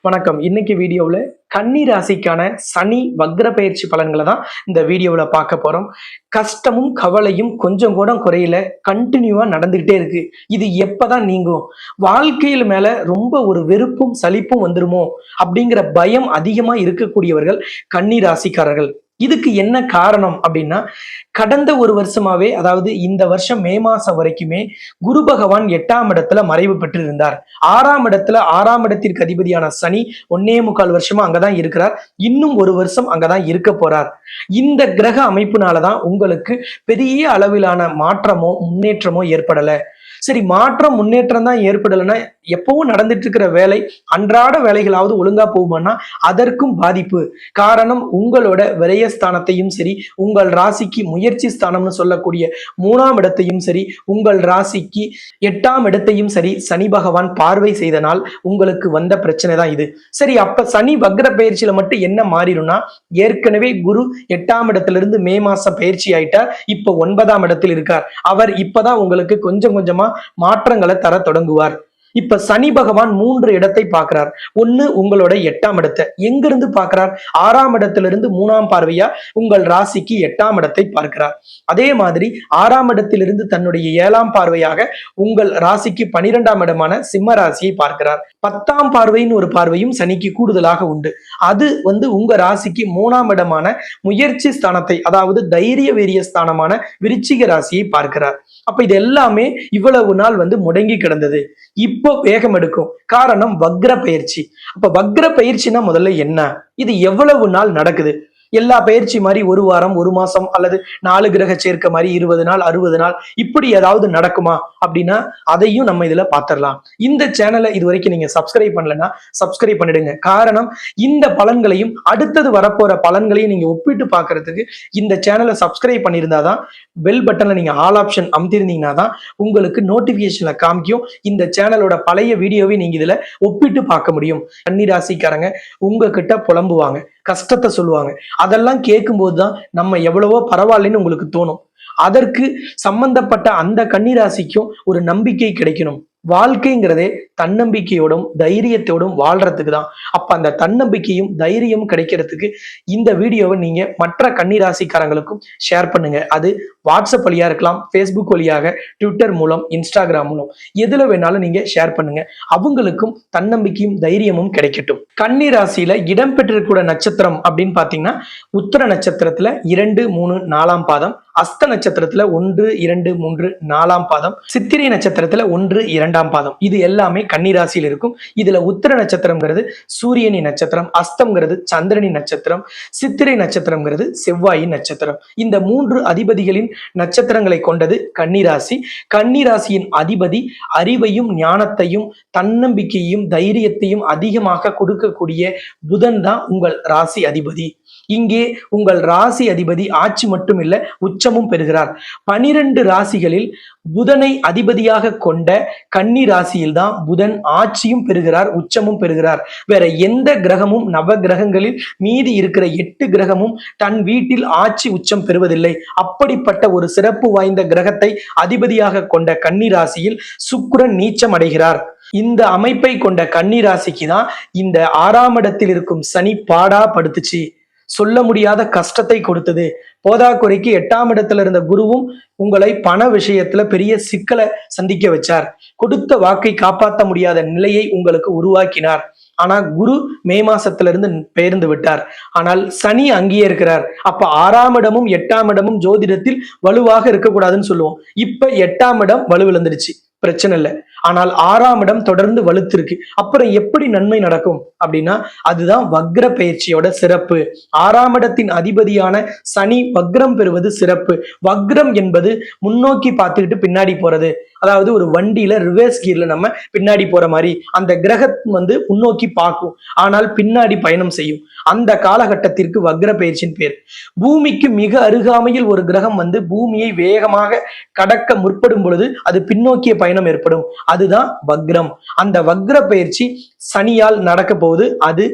வணக்கம். இன்னைக்கு வீடியோவில் கன்னி ராசிக்கான சனி வக்ர பயிற்சி பலன்களை தான் இந்த வீடியோவில் பார்க்க போறோம். கஷ்டமும் கவலையும் கொஞ்சம் கூட குறையல, கண்டினியூவா நடந்துகிட்டே இருக்கு. இது எப்பதான் நீங்கும்? வாழ்க்கையில் மேல ரொம்ப ஒரு வெறுப்பும் சலிப்பும் வந்துருமோ அப்படிங்கிற பயம் அதிகமா இருக்கக்கூடியவர்கள் கன்னி ராசிக்காரர்கள். இதுக்கு என்ன காரணம் அப்படின்னா, கடந்த ஒரு வருஷமாவே, அதாவது இந்த வருஷம் மே மாசம் வரைக்குமே குரு பகவான் 8ஆம் இடத்துல மறைவு பெற்று இருந்தார். 6ஆம் இடத்துல 6ஆம் இடத்திற்கு அதிபதியான சனி 1.25 வருஷமா அங்கதான் இருக்கிறார். இன்னும் ஒரு வருஷம் அங்கதான் இருக்க போறார். இந்த கிரக அமைப்புனாலதான் உங்களுக்கு பெரிய அளவிலான மாற்றமோ முன்னேற்றமோ ஏற்படல. சரி, மாற்றம் முன்னேற்றம் தான் ஏற்படலைன்னா எப்பவும் நடந்துட்டு இருக்கிற வேலை, அன்றாட வேலைகளாவது ஒழுங்கா போகுமானா அதற்கும் பாதிப்பு. காரணம், உங்களோட விரயஸ்தானத்தையும் சரி, உங்கள் ராசிக்கு முயற்சி ஸ்தானம்னு சொல்லக்கூடிய 3ஆம் இடத்தையும் சரி, உங்கள் ராசிக்கு 8ஆம் இடத்தையும் சரி சனி பகவான் பார்வை செய்தனால் உங்களுக்கு வந்த பிரச்சனை தான் இது. சரி, அப்ப சனி வக்ர பயிற்சியில மட்டும் என்ன மாறிடும்னா, ஏற்கனவே குரு 8ஆம் இடத்திலிருந்து மே மாசம் பயிற்சி ஆயிட்டார். இப்ப 9ஆம் இடத்தில் இருக்கார். அவர் இப்பதான் உங்களுக்கு கொஞ்சம் கொஞ்சமா மாற்றங்களை தர தொடங்குவார். இப்ப சனி பகவான் 3 இடத்தை பார்க்கிறார். ஒண்ணு, உங்களோட 8ஆம் இடத்தை. எங்கிருந்து பார்க்கிறார்? 6ஆம் இடத்திலிருந்து 3ஆம் பார்வையா உங்கள் ராசிக்கு 8ஆம் இடத்தை பார்க்கிறார். அதே மாதிரி 6ஆம் இடத்திலிருந்து தன்னுடைய 7ஆம் பார்வையாக உங்கள் ராசிக்கு 12ஆம் இடமான சிம்ம ராசியை பார்க்கிறார். 10ஆம் பார்வையின் ஒரு பார்வையும் சனிக்கு கூடுதலாக உண்டு. அது உங்க ராசிக்கு 3ஆம் இடமான முயற்சி ஸ்தானத்தை, அதாவது தைரிய வீரிய ஸ்தானமான விருச்சிக ராசியை பார்க்கிறார். அப்ப இது எல்லாமே இவ்வளவு நாள் முடங்கி கிடந்தது. இப்போ வேகம் எடுக்கும். காரணம், வக்ர பயிற்சி. அப்ப வக்ர பயிற்சினா முதல்ல என்ன? இது எவ்வளவு நாள் நடக்குது? எல்லா பயிற்சி மாதிரி ஒரு வாரம், ஒரு மாசம், அல்லது 4 கிரக சேர்க்க மாதிரி 20 நாள், 60 நாள் இப்படி ஏதாவது நடக்குமா அப்படின்னா அதையும் நம்ம இதுல பாத்திரலாம். இந்த சேனலை இது வரைக்கும் நீங்க சப்ஸ்கிரைப் பண்ணலன்னா சப்ஸ்கிரைப் பண்ணிடுங்க. காரணம், இந்த பலன்களையும் அடுத்தது வரப்போற பலன்களையும் நீங்க ஒப்பிட்டு பாக்குறதுக்கு இந்த சேனலை சப்ஸ்கிரைப் பண்ணியிருந்தாதான், பெல் பட்டன்ல நீங்க ஆல் ஆப்ஷன் அமுத்திருந்தீங்கன்னா தான் உங்களுக்கு நோட்டிபிகேஷன்ல காமிக்கும். இந்த சேனலோட பழைய வீடியோவை நீங்க இதுல ஒப்பிட்டு பார்க்க முடியும். கன்னி ராசிக்காரங்க உங்ககிட்ட புலம்புவாங்க, கஷ்டத்தை சொல்லுவாங்க. அதெல்லாம் கேட்கும் போதுதான் நம்ம எவ்வளவோ பரவாயில்லைன்னு உங்களுக்கு தோணும். அதற்கு சம்பந்தப்பட்ட அந்த கன்னிராசிக்கும் ஒரு நம்பிக்கை கிடைக்கணும். வாழ்க்கைங்கிறதே தன்னம்பிக்கையோடும் தைரியத்தோடும் வாழ்றதுக்கு தான். அப்ப அந்த தன்னம்பிக்கையும் தைரியமும் கிடைக்கிறதுக்கு இந்த வீடியோவை நீங்க மற்ற கன்னிராசிக்காரங்களுக்கும் ஷேர் பண்ணுங்க. அது வாட்ஸ்அப் வழியா இருக்கலாம், ஃபேஸ்புக் வழியாக, ட்விட்டர் மூலம், இன்ஸ்டாகிராம் மூலம், எதுல வேணாலும் நீங்க ஷேர் பண்ணுங்க. அவங்களுக்கும் தன்னம்பிக்கையும் தைரியமும் கிடைக்கட்டும். கன்னி ராசியில இடம்பெற்றிருக்கிற நட்சத்திரம் அப்படின்னு பாத்தீங்கன்னா, உத்தர நட்சத்திரத்துல 2, 3, 4ஆம் பாதம், அஸ்த நட்சத்திரத்துல 1, 2, 3, 4ஆம் பாதம், சித்திரை நட்சத்திரத்துல 1, 2ஆம் பாதம். இது எல்லாமே கன்னி ராசியில் இருக்கும். இதுல உத்தர நட்சத்திரம்ங்கிறது சூரியனின் நட்சத்திரம், அஸ்தம்ங்கிறது சந்திரனின் நட்சத்திரம், சித்திரை நட்சத்திரம்ங்கிறது செவ்வாயின் நட்சத்திரம். இந்த 3 அதிபதிகளின் நட்சத்திரங்களை கொண்டது கன்னிராசி. கன்னிராசியின் அதிபதி அறிவையும் ஞானத்தையும் தன்னம்பிக்கையையும் தைரியத்தையும் அதிகமாக கொடுக்கக்கூடிய புதன் தான் உங்கள் ராசி அதிபதி. இங்கே உங்கள் ராசி அதிபதி ஆட்சி மட்டும் இல்ல, உச்சமும் பெறுகிறார். 12 ராசிகளில் புதனை அதிபதியாக கொண்ட கன்னி ராசியில் தான் புதன் ஆட்சியும் பெறுகிறார், உச்சமும் பெறுகிறார். வேற எந்த கிரகமும், நவ கிரகங்களில் மீதி இருக்கிற 8 கிரகமும் தன் வீட்டில் ஆட்சி உச்சம் பெறுவதில்லை. அப்படிப்பட்ட ஒரு சிறப்பு வாய்ந்த கிரகத்தை அதிபதியாக கொண்ட கன்னி ராசியில் சுக்கிரன் நீச்சம் அடைகிறார். இந்த அமைப்பை கொண்ட கன்னி ராசிக்கு தான் இந்த 6ஆம் இடத்தில் இருக்கும் சனி பாடா படுத்துச்சு, சொல்ல முடியாத கஷ்டத்தை கொடுத்தது. போதாக்குறைக்கு 8ஆம் இடத்துல இருந்த குருவும் உங்களை பண விஷயத்துல பெரிய சிக்கலை சந்திக்க வச்சார். கொடுத்த வாக்கை காப்பாற்ற முடியாத நிலையை உங்களுக்கு உருவாக்கினார். ஆனா குரு மே மாசத்திலிருந்து பெயர்ந்து விட்டார். ஆனால் சனி அங்கேயே இருக்கிறார். அப்ப 6ஆம் இடமும் 8ஆம் இடமும் ஜோதிடத்தில் வலுவாக இருக்கக்கூடாதுன்னு சொல்லுவோம். இப்ப 8ஆம் இடம் வலுவிழந்துடுச்சு, பிரச்சனை இல்லை. ஆனால் 6ஆம் இடம் தொடர்ந்து வலுத்திருக்கு. அப்புறம் எப்படி நன்மை நடக்கும் அப்படின்னா, அதுதான் வக்ர பயிற்சியோட சிறப்பு. 6ஆம் இடத்தின் அதிபதியான சனி வக்ரம் பெறுவது சிறப்பு. வக்ரம் என்பது முன்னோக்கி பார்த்துக்கிட்டு பின்னாடி போறது. அதாவது ஒரு வண்டியில ரிவர்ஸ் கியர்ல நம்ம பின்னாடி போற மாதிரி அந்த கிரகம் முன்னோக்கி பார்க்கும், ஆனால் பின்னாடி பயணம் செய்யும். அந்த காலகட்டத்திற்கு வக்ர பயிற்சியின் பேர். பூமிக்கு மிக அருகாமையில் ஒரு கிரகம் பூமியை வேகமாக கடக்க முற்படும் பொழுது அது பின்னோக்கிய பயணம் ஏற்படும். அதுதான் வக்ரம். அந்த வக்ர பயிற்சி சனியால் நடக்க போகுது. அது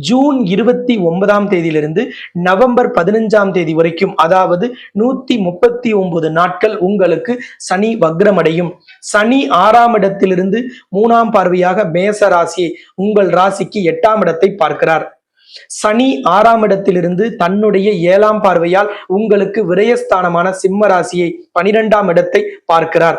ஜூன் 29ஆம் தேதியிலிருந்து நவம்பர் 15ஆம் தேதி வரைக்கும், அதாவது 139 நாட்கள் உங்களுக்கு சனி வக்ரமடையும். சனி 6ஆம் இடத்திலிருந்து 3ஆம் பார்வையாக மேச ராசியை, உங்கள் ராசிக்கு 8ஆம் இடத்தை பார்க்கிறார். சனி 6ஆம் இடத்திலிருந்து தன்னுடைய 7ஆம் பார்வையால் உங்களுக்கு விரயஸ்தானமான சிம்ம ராசியை 12ஆம் இடத்தை பார்க்கிறார்.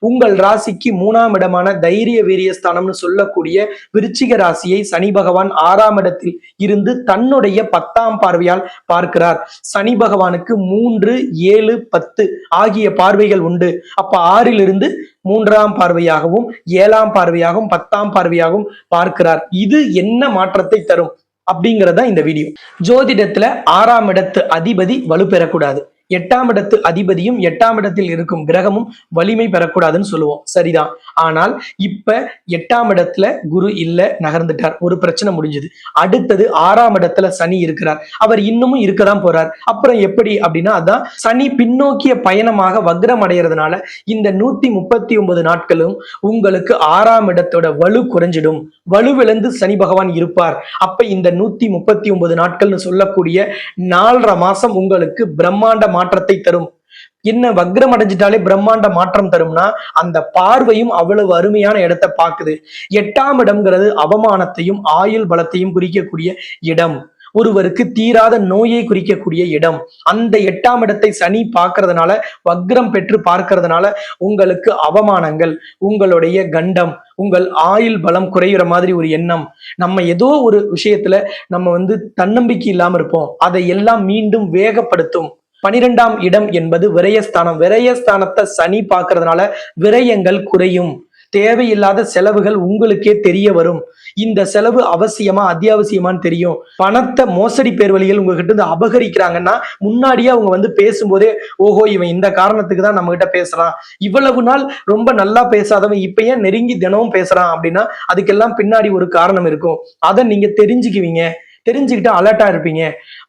உங்கள் ராசிக்கு 3ஆம் இடமான தைரிய வீரியஸ்தானம்னு சொல்லக்கூடிய விருச்சிக ராசியை சனி பகவான் 6ஆம் இடத்தில் இருந்து தன்னுடைய 10ஆம் பார்வையால் பார்க்கிறார். சனி பகவானுக்கு 3, 7, 10 ஆகிய பார்வைகள் உண்டு. அப்ப 6லிருந்து 3ஆம் பார்வையாகவும் 7ஆம் பார்வையாகவும் 10ஆம் பார்வையாகவும் பார்க்கிறார். இது என்ன மாற்றத்தை தரும் அப்படிங்கறத இந்த வீடியோ. ஜோதிடத்துல 6ஆம் இடத்து அதிபதி வலு பெறக்கூடாது. 8ஆம் இடத்து அதிபதியும் 8ஆம் இடத்தில் இருக்கும் கிரகமும் வலிமை பெறக்கூடாதுன்னு சொல்லுவோம். சரிதான். ஆனால் இப்ப 8ஆம் இடத்துல குரு இல்ல, நகர்ந்துட்டார். ஒரு பிரச்சனை முடிஞ்சது. அடுத்தது 6ஆம் இடத்துல சனி இருக்கிறார். அவர் இன்னமும் இருக்கதான் போறார். அப்புறம் எப்படி அப்படின்னா, அதான் சனி பின்னோக்கிய பயணமாக வக்ரம் அடைகிறதுனால இந்த 139 நாட்களும் உங்களுக்கு 6ஆம் இடத்தோட வலு குறைஞ்சிடும். வலுவிழந்து சனி பகவான் இருப்பார். அப்ப இந்த 139 நாட்கள்னு சொல்லக்கூடிய 4.5 மாசம் உங்களுக்கு பிரம்மாண்ட மாற்றத்தை தரும். என்ன வக்ரம் அடைஞ்சிட்டாலே பிரம்மாண்ட மாற்றம் தரும்னா, அந்த பார்வையும் அவ்வளவு அருமையான இடத்தை பார்க்குது. 8ஆம் இடம்ங்கிறது அவமானத்தையும் ஆயுள் பலத்தையும் குறிக்கக்கூடிய இடம். ஒருவருக்கு தீராத நோயை குறிக்கக்கூடிய இடம். அந்த 8ஆம் இடத்தை சனி பார்க்கறதுனால, வக்ரம் பெற்று பார்க்கறதுனால உங்களுக்கு அவமானங்கள், உங்களுடைய கண்டம், உங்கள் ஆயுள் பலம் குறைகிற மாதிரி ஒரு எண்ணம், நம்ம ஏதோ ஒரு விஷயத்துல நம்ம தன்னம்பிக்கை இல்லாம இருப்போம், அதை எல்லாம் மீண்டும் வேகப்படுத்தும். 12ஆம் இடம் என்பது விரயஸ்தானம். விரயஸ்தானத்தை சனி பார்க்கறதுனால விரயங்கள் குறையும். தேவையில்லாத செலவுகள் உங்களுக்கே தெரிய வரும். இந்த செலவு அவசியமா அத்தியாவசியமான்னு தெரியும். பணத்தை மோசடி பேர் வழிகள் உங்ககிட்ட இருந்து அபகரிக்கிறாங்கன்னா, முன்னாடியே அவங்க பேசும்போதே, ஓஹோ இவன் இந்த காரணத்துக்கு தான் நம்ம கிட்ட பேசுறான், இவ்வளவு நாள் ரொம்ப நல்லா பேசாதவன் இப்ப ஏன் நெருங்கி தினமும் பேசுறான் அப்படின்னா, அதுக்கெல்லாம் பின்னாடி ஒரு காரணம் இருக்கும். அதை நீங்க தெரிஞ்சுக்குவீங்க. தெரிஞ்சுக்கிட்டு அலர்ட்டா இருப்பீங்க.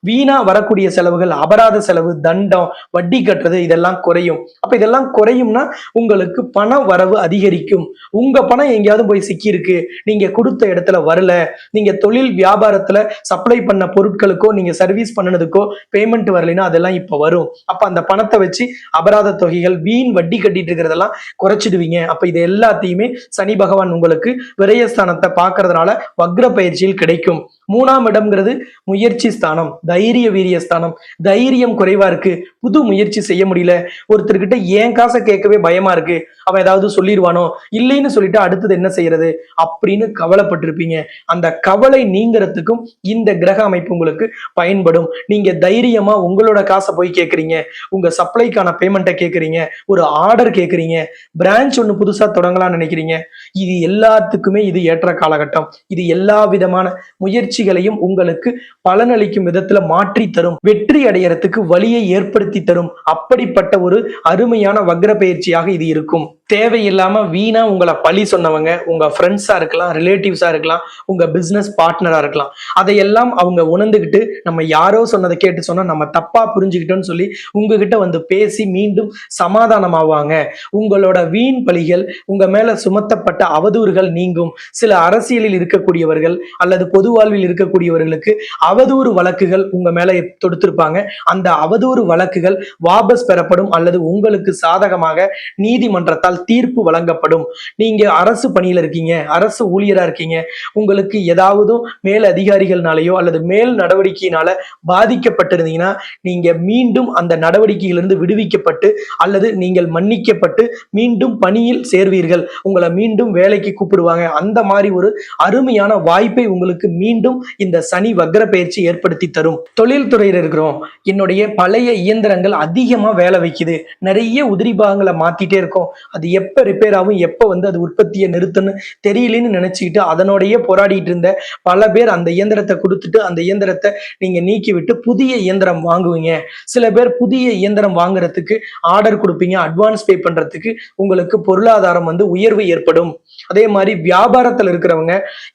வீணா வரக்கூடிய செலவுகள், அபராத செலவு, தண்டம், வட்டி கட்டுறது இதெல்லாம் குறையும். அப்ப இதெல்லாம் குறையும்னா உங்களுக்கு பண வரவு அதிகரிக்கும். உங்க பணம் எங்கேயாவது போய் சிக்கி இருக்கு, நீங்க கொடுத்த இடத்துல வரல, நீங்க தொழில் வியாபாரத்துல சப்ளை பண்ண பொருட்களுக்கோ நீங்க சர்வீஸ் பண்ணதுக்கோ பேமெண்ட் வரலைன்னா அதெல்லாம் இப்ப வரும். அப்ப அந்த பணத்தை வச்சு அபராத தொகைகள், வீண் வட்டி கட்டிட்டு இருக்கிறதெல்லாம் குறைச்சிடுவீங்க. அப்ப இது எல்லாத்தையுமே சனி பகவான் உங்களுக்கு விரயஸ்தானத்தை பார்க்கறதுனால வக்ர பயிற்சியில் கிடைக்கும். 3ஆம் இடம்ங்கிறது முயற்சி ஸ்தானம், தைரிய வீரிய ஸ்தானம். தைரியம் குறைவா இருக்கு, புது முயற்சி செய்ய முடியல, ஒருத்தர்கிட்ட ஏன் காசை கேட்கவே பயமா இருக்கு, அவன் ஏதாவது சொல்லிடுவானோ, இல்லைன்னு சொல்லிட்டு அடுத்தது என்ன செய்யறது அப்படின்னு கவலைப்பட்டிருப்பீங்க. அந்த கவலை நீங்கிறதுக்கும் இந்த கிரக அமைப்பு உங்களுக்கு பயன்படும். நீங்க தைரியமா உங்களோட காசை போய் கேட்கறீங்க, உங்க சப்ளைக்கான பேமெண்ட்டை கேட்கறீங்க, ஒரு ஆர்டர் கேட்கறீங்க, பிரான்ச் ஒண்ணு புதுசா தொடங்கலாம்னு நினைக்கிறீங்க. இது எல்லாத்துக்குமே இது ஏற்ற காலகட்டம். இது எல்லா விதமான முயற்சிகளையும் உங்களுக்கு பலனளிக்கும் விதத்துல மாற்றி தரும், வெற்றி அடையறதுக்கு வழியை ஏற்படுத்தி தரும். அப்படிப்பட்ட ஒரு அருமையான வக்ர பயிற்சியாக இது இருக்கும். தேவையில்லாம வீணா உங்களை பழி சொன்னவங்க, உங்க ஃப்ரெண்ட்ஸா இருக்கலாம், ரிலேட்டிவ்ஸா இருக்கலாம், உங்க பிசினஸ் பார்ட்னரா இருக்கலாம், அதையெல்லாம் அவங்க உணர்ந்துகிட்டு நம்ம யாரோ சொன்னதை கேட்டு சொன்னா நம்ம தப்பா புரிஞ்சுக்கிட்டோம்னு சொல்லி உங்ககிட்ட பேசி மீண்டும் சமாதானமாவாங்க. உங்களோட வீண் பழிகள், உங்க மேல சுமத்தப்பட்ட அவதூறுகள் நீங்கும். சில அரசியலில் இருக்கக்கூடியவர்கள் அல்லது பொது வாழ்வில் இருக்கக்கூடியவர்களுக்கு அவதூறு வழக்குகள் உங்க மேல தொடுத்திருப்பாங்க. அந்த அவதூறு வழக்குகள் வாபஸ் பெறப்படும் அல்லது உங்களுக்கு சாதகமாக நீதிமன்றத்தால் தீர்ப்பு வழங்கப்படும். நீங்க அரசு பணியில இருக்கீங்க, அரசு ஊழியரா இருக்கீங்க, உங்களுக்கு ஏதாவது மேல் அதிகாரிகள்னாலேயோ அல்லது மேல் நடவடிக்கையினால பாதிக்கப்பட்டிருந்தீங்கன்னா நீங்க மீண்டும் அந்த நடவடிக்கையிலிருந்து விடுவிக்கப்பட்டு அல்லது நீங்கள் மன்னிக்கப்பட்டு மீண்டும் பணியில் சேர்வீர்கள். உங்களை மீண்டும் வேலைக்கு கூப்பிடுவாங்க. அந்த மாதிரி ஒரு அருமையான வாய்ப்பை உங்களுக்கு மீண்டும் இந்த சனி வக்ர பயிற்சி ஏற்படுத்தி தரும். தொழில் துறையில் இருக்கிறோம், என்னுடைய பழைய இயந்திரங்கள் அதிகமா வேலை வைக்குது, நிறைய உதிரி பாகங்களை மாத்திட்டே இருக்கோம், அது எப்ப ரிப்பேர் ஆகும், எப்ப அது உற்பத்தியை நிறுத்தணும் தெரியலன்னு நினைச்சுக்கிட்டு அதனோடய போராடிட்டு இருந்த பல பேர் அந்த இயந்திரத்தை கொடுத்துட்டு அந்த இயந்திரத்தை நீங்க நீக்கி விட்டு புதிய இயந்திரம் வாங்குவீங்க. சில பேர் புதிய இயந்திரம் வாங்குறதுக்கு ஆர்டர் கொடுப்பீங்க, அட்வான்ஸ் பே பண்றதுக்கு உங்களுக்கு பொருளாதாரம் உயர்வு ஏற்படும். அதே மாதிரி வியாபாரத்தில் இருக்கிறவங்க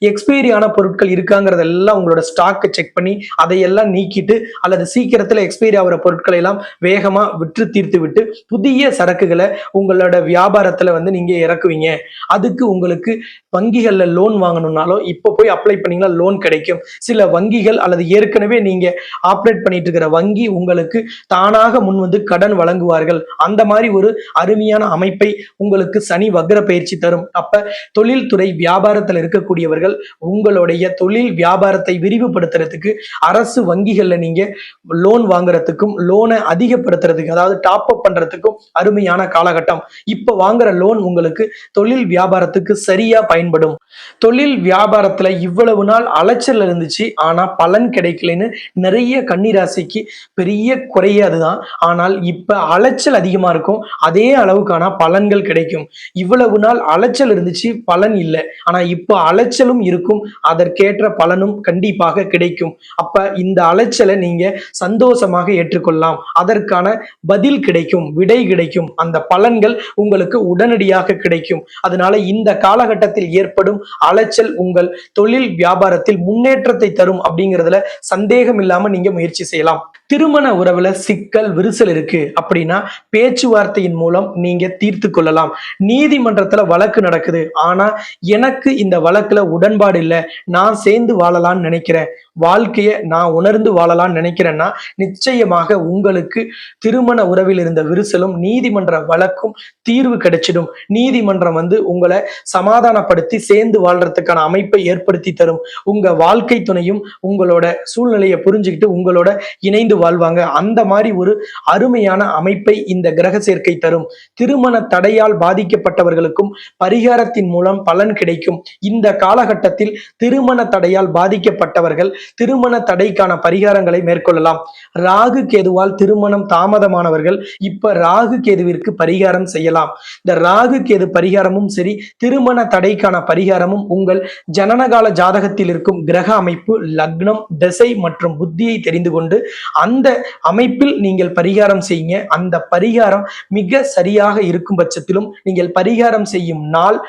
எக்ஸ்பைரி ஆன பொருட்கள் இருக்காங்கிறத எல்லாம் உங்களோட ஸ்டாக்கை செக் பண்ணி அதையெல்லாம் நீக்கிட்டு அல்லது சீக்கிரத்துல எக்ஸ்பைரி ஆகிற பொருட்களை எல்லாம் வேகமா விற்று தீர்த்து விட்டு புதிய சரக்குகளை உங்களோட வியாபாரத்துல நீங்க இறக்குவீங்க. அதுக்கு உங்களுக்கு வங்கிகள்ல லோன் வாங்கணும்னாலோ இப்ப போய் அப்ளை பண்ணீங்கன்னா லோன் கிடைக்கும். சில வங்கிகள் அல்லது ஏற்கனவே நீங்க ஆப்ரேட் பண்ணிட்டு இருக்கிற வங்கி உங்களுக்கு தானாக முன் கடன் வழங்குவார்கள். அந்த மாதிரி ஒரு அருமையான அமைப்பை உங்களுக்கு சனி வக்ர பயிற்சி தரும். அப்ப தொழில்துறை வியாபாரத்தில் இருக்கக்கூடியவர்கள் உங்களுடைய தொழில் வியாபாரத்தை விரிவுபடுத்துறதுக்கு அரசு வங்கிகள்ல நீங்க லோன் வாங்குறதுக்கும் லோனை அதிகப்படுத்துறதுக்கு அதாவது டாப் அப் பண்றதுக்கும் அருமையான காலகட்டம். இப்ப வாங்குற லோன் உங்களுக்கு தொழில் வியாபாரத்துக்கு சரியா பயன்படும். தொழில் வியாபாரத்துல இவ்வளவு நாள் அலைச்சல் இருந்துச்சு, ஆனா பலன் கிடைக்கலன்னு நிறைய கன்னிராசிக்கு பெரிய குறையே அதுதான். ஆனால் இப்ப அலைச்சல் அதிகமா இருக்கும், அதே அளவுக்கான பலன்கள் கிடைக்கும். இவ்வளவு நாள் அலைச்சல் இருந்துச்சு, பலன் இல்லை. ஆனா இப்ப அலைச்சலும் இருக்கும், அதற்கேற்ற பலனும் கண்டிப்பாக கிடைக்கும். அப்ப இந்த அலைச்சலை நீங்க சந்தோஷமாக ஏற்றுக்கொள்ளலாம். அதற்கான பதில் கிடைக்கும், விடை கிடைக்கும், அந்த பலன்கள் உங்களுக்கு உடனடியாக கிடைக்கும். அதனால இந்த காலகட்டத்தில் ஏற்படும் அலைச்சல் உங்கள் தொழில் வியாபாரத்தில் முன்னேற்றத்தை தரும் அப்படிங்கிறதுல சந்தேகம் இல்லாம நீங்க முயற்சி செய்யலாம். திருமண உறவுல சிக்கல் விரிசல் இருக்கு அப்படின்னா பேச்சுவார்த்தையின் மூலம் நீங்க தீர்த்து கொள்ளலாம். நீதிமன்றத்துல வழக்கு நடக்குது, ஆனா எனக்கு இந்த வழக்குல உடன்பாடு இல்லை, நான் சேர்ந்து வாழலாம்னு நினைக்கிறேன், வாழ்க்கைய நான் உணர்ந்து வாழலாம்னு நினைக்கிறேன்னா நிச்சயமாக உங்களுக்கு திருமண உறவில் இருந்த விரிசலும் நீதிமன்ற வழக்கும் தீர்வு கிடைச்சிடும். நீதிமன்றம் உங்களை சமாதானப்படுத்தி சேர்ந்து வாழ்றதுக்கான அமைப்பை ஏற்படுத்தி தரும். உங்க வாழ்க்கை துணையும் உங்களோட சூழ்நிலையை புரிஞ்சுக்கிட்டு உங்களோட இணைந்து வாழ்வாங்க. அந்த மாதிரி ஒரு அருமையான அமைப்பை இந்த கிரக சேர்க்கை தரும். திருமண தடையால் பாதிக்கப்பட்டவர்களுக்கும் பரிகாரத்தின் மூலம் பலன் கிடைக்கும். இந்த காலகட்டத்தில் திருமண தடையால் பாதிக்கப்பட்டவர்கள் திருமண தடைக்கான பரிகாரங்களை மேற்கொள்ளலாம். ராகு கேதுவால் திருமணம் தாமதமானவர்கள் இப்ப ராகு கேதுவிற்கு பரிகாரம் செய்யலாம். இந்த ராகு கேது பரிகாரமும் சரி, திருமண தடைக்கான பரிகாரமும் உங்கள் ஜனனகால ஜாதகத்தில் இருக்கும் கிரக அமைப்பு, லக்னம், திசை மற்றும் புத்தியை தெரிந்து கொண்டு அந்த அமைப்பில் நீங்கள் பரிகாரம் செய்யுங்க. அந்த பரிகாரம் மிக சரியாக இருக்கும் பட்சத்திலும் நீங்கள் பரிகாரம் செய்யும் நாள்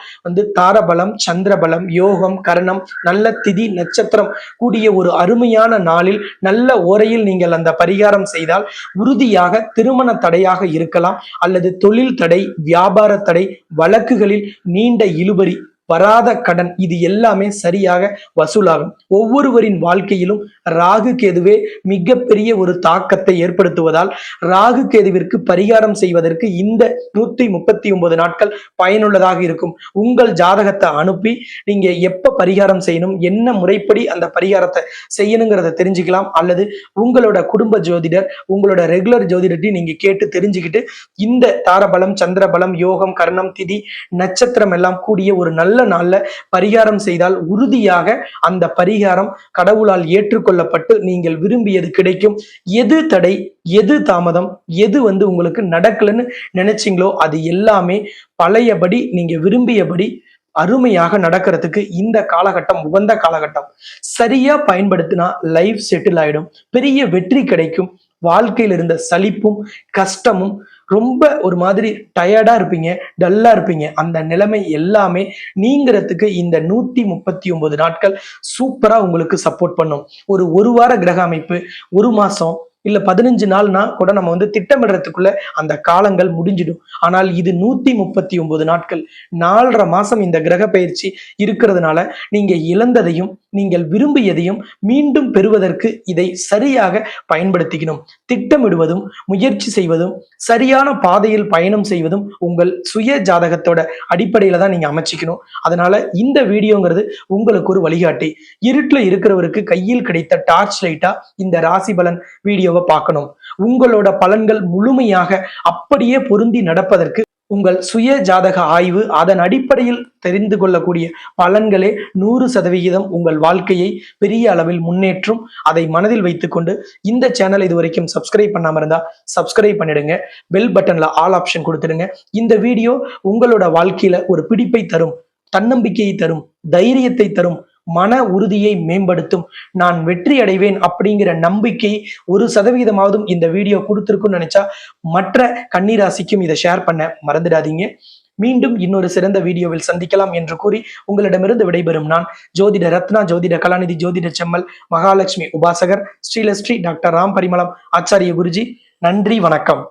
தாரபலம், சந்திரபலம், யோகம், கரணம், நல்ல திதி நட்சத்திரம் கூடிய ஒரு அருமையான நாளில் நல்ல ஓரையில் நீங்கள் அந்த பரிகாரம் செய்தால் உறுதியாக திருமண தடையாக இருக்கலாம் அல்லது தொழில் தடை, வியாபார தடை, வழக்குகளில் நீண்ட இழுபறி, வராத கடன், இது எல்லாமே சரியாக வசூலாகும். ஒவ்வொருவரின் வாழ்க்கையிலும் ராகு கேதுவே மிகப்பெரிய ஒரு தாக்கத்தை ஏற்படுத்துவதால் ராகு கேதுவிற்கு பரிகாரம் செய்வதற்கு இந்த 139 நாட்கள் பயனுள்ளதாக இருக்கும். உங்கள் ஜாதகத்தை அனுப்பி நீங்க எப்ப பரிகாரம் செய்யணும், என்ன முறைப்படி அந்த பரிகாரத்தை செய்யணுங்கிறத தெரிஞ்சுக்கலாம். அல்லது உங்களோட குடும்ப ஜோதிடர், உங்களோட ரெகுலர் ஜோதிடர்கிட்ட நீங்க கேட்டு தெரிஞ்சுக்கிட்டு இந்த தாரபலம், சந்திரபலம், யோகம், கர்ணம், திதி நட்சத்திரம் எல்லாம் கூடிய ஒரு நல்ல நாள்ல பரிகாரம் செய்தால் உறுதியாக அந்த பரிகாரம் கடவுளால் ஏற்றுக்கொள்ளப்பட்டு நீங்கள் விரும்பியது கிடைக்கும். எது தடை, எது தாமதம், எது உங்களுக்கு நடக்கலன்னு நினைச்சீங்களோ அது எல்லாமே பழையபடி நீங்க விரும்பியபடி அருமையாக நடக்கிறதுக்கு இந்த காலகட்டம் உகந்த காலகட்டம். சரியா பயன்படுத்தினா லைஃப் செட்டில் ஆயிடும், பெரிய வெற்றி கிடைக்கும். வாழ்க்கையில் இருந்த சலிப்பும் கஷ்டமும், ரொம்ப ஒரு மாதிரி டயர்டா இருப்பீங்க, டல்லா இருப்பீங்க, அந்த நிலைமை எல்லாமே நீங்கிறதுக்கு இந்த 139 நாட்கள் சூப்பரா உங்களுக்கு சப்போர்ட் பண்ணும். ஒரு வார கிரக அமைப்பு, ஒரு மாசம் இல்ல 15 நாள்னா கூட நம்ம திட்டமிடுறதுக்குள்ள அந்த காலங்கள் முடிஞ்சிடும். ஆனால் இது 139 நாட்கள், 4.5 மாசம் இந்த கிரக பயிற்சி இருக்கிறதுனால நீங்க இழந்ததையும் நீங்கள் விரும்பியதையும் மீண்டும் பெறுவதற்கு இதை சரியாக பயன்படுத்திக்கணும். திட்டமிடுவதும் முயற்சி செய்வதும் சரியான பாதையில் பயணம் செய்வதும் உங்கள் சுய ஜாதகத்தோட அடிப்படையில தான் நீங்க அமைச்சிக்கணும். அதனால இந்த வீடியோங்கிறது உங்களுக்கு ஒரு வழிகாட்டி. இருட்டுல இருக்கிறவருக்கு கையில் கிடைத்த டார்ச் லைட்டா இந்த ராசி பலன் வீடியோவை பார்க்கணும். உங்களோட பலன்கள் முழுமையாக அப்படியே பொருந்தி நடப்பதற்கு உங்கள் சுய ஜாதக ஆய்வு, அதன் அடிப்படையில் தெரிந்து கொள்ளக்கூடிய பலன்களே 100% உங்கள் வாழ்க்கையை பெரிய அளவில் முன்னேற்றும். அதை மனதில் வைத்துக்கொண்டு இந்த சேனல் இதுவரைக்கும் சப்ஸ்கிரைப் பண்ணாம இருந்தா சப்ஸ்கிரைப் பண்ணிடுங்க. பெல் பட்டன்ல ஆல் ஆப்ஷன் கொடுத்துடுங்க. இந்த வீடியோ உங்களோட வாழ்க்கையில ஒரு பிடிப்பை தரும், தன்னம்பிக்கையை தரும், தைரியத்தை தரும், மன உறுதியை மேம்படுத்தும். நான் வெற்றி அடைவேன் அப்படிங்கிற நம்பிக்கை 1% இந்த வீடியோ கொடுத்துருக்குன்னு நினைச்சா மற்ற கன்னிராசிக்கும் இதை ஷேர் பண்ண மறந்துடாதீங்க. மீண்டும் இன்னொரு சிறந்த வீடியோவில் சந்திக்கலாம் என்று கூறி உங்களிடமிருந்து விடைபெறும் நான் ஜோதிட ரத்னா, ஜோதிட கலாநிதி, ஜோதிட செம்மல், மகாலட்சுமி உபாசகர், ஸ்ரீலஸ்ரீ டாக்டர் ராம் பரிமளம் ஆச்சாரிய குருஜி. நன்றி, வணக்கம்.